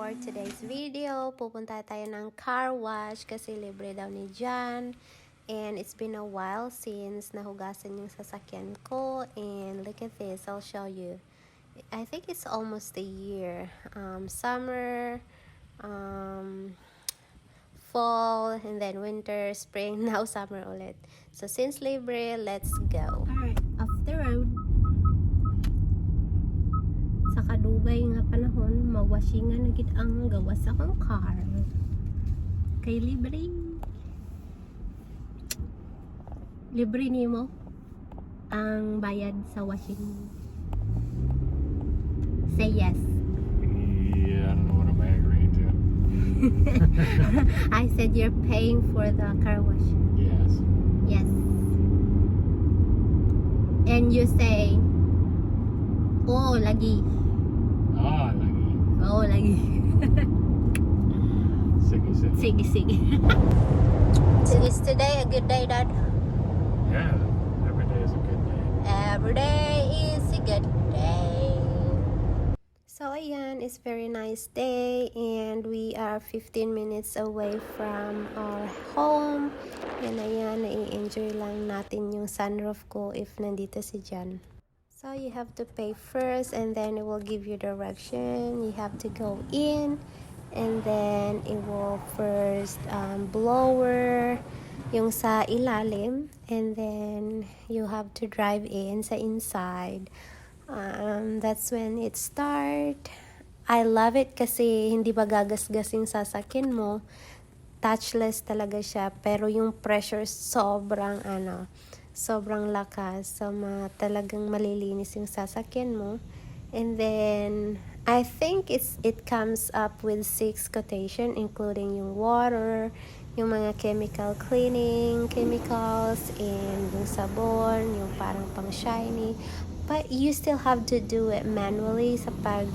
for today's video, pupunta tayo ng car wash kasi libre daw ni Jan. And it's been a while since nahugasan yung sasakyan ko. And look at this, I'll show you. I think it's almost a year. Summer, fall, and then winter, spring, now summer ulit. So since libre, let's go. Alright, off the road. Sa kadugay nga panahon, mawashingan na gid ang gawas sa akong car. Kay libre. Libre nimo ang bayad sa washing. Say yes. Yeah, I don't know what I'm agreeing to. I said you're paying for the car wash. Yes. Yes. And you say, oh, lagi. Ah, lagi. Oh, lagi. Sige. Sige. So is today a good day, Dad? Yeah, every day is a good day. Every day is a good day. So ayan, it's very nice day and we are 15 minutes away from our home. And ayan, nai-enjoy lang natin yung sunroof ko if nandito si Jan. So you have to pay first and then it will give you direction. You have to go in and then it will first blower yung sa ilalim and then you have to drive in sa inside. That's when it start. I love it kasi hindi ba gagasgas yung sasakyan mo. Touchless talaga siya pero yung pressure sobrang sobrang lakas. So, talagang malilinis yung sasakyan mo. And then, I think it comes up with 6 quotation, including yung water, yung mga chemical cleaning, chemicals, and yung sabon, yung parang pang shiny. But you still have to do it manually sa pag,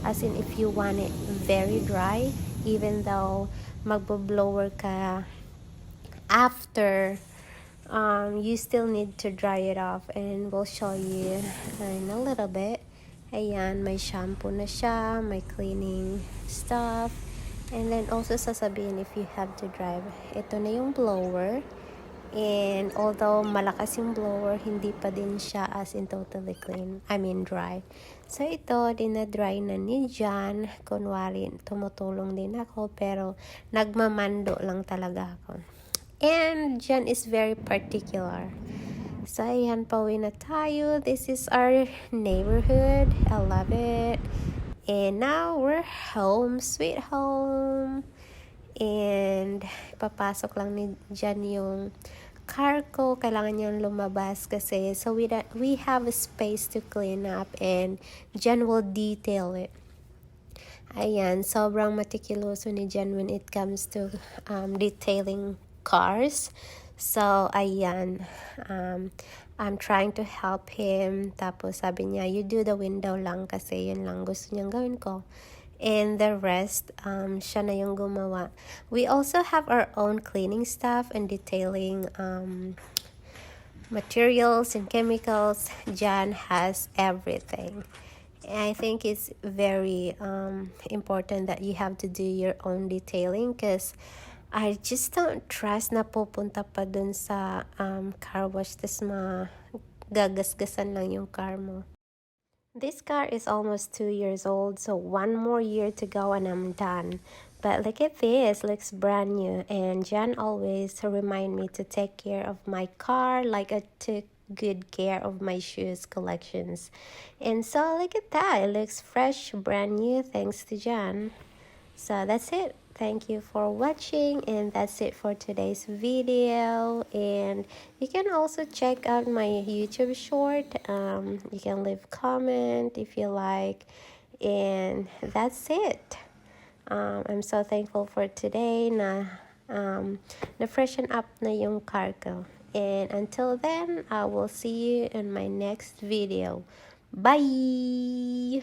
as in if you want it very dry, even though magbo-blower ka after, you still need to dry it off and we'll show you in a little bit. Ayan, may shampoo na siya, may cleaning stuff, and then also sasabihin if you have to drive. Ito na yung blower, and although malakas yung blower, hindi pa din siya as in totally clean, dry. So ito, dinadry na ni Jan. Kunwari, tumutulong din ako, pero nagmamando lang talaga ako. And Jan is very particular. So, ayan, pauwi na tayo. This is our neighborhood. I love it. And now, we're home. Sweet home. And, papasok lang ni Jan yung car ko. Kailangan niyang lumabas kasi. So, we have a space to clean up. And, Jan will detail it. Ayan, sobrang meticuloso ni Jan when it comes to detailing cars. So, ayan. I'm trying to help him. Tapos, sabi niya, you do the window lang kasi yun lang gusto niyang gawin ko. And the rest, siya na yung gumawa. We also have our own cleaning stuff and detailing materials and chemicals. Jan has everything. I think it's very important that you have to do your own detailing because I just don't trust na pupunta pa dun sa car wash tas gagasgasan lang yung car mo. This car is almost 2 years old, so 1 more year to go and I'm done. But look at this, looks brand new. And Jan always remind me to take care of my car like I took good care of my shoes collections. And so look at that, it looks fresh, brand new, thanks to Jan. So that's it. Thank you for watching, and that's it for today's video. And you can also check out my YouTube short. You can leave comment if you like, and that's it. I'm so thankful for today na freshen up na yung car ko. And until then, I will see you in my next video. Bye!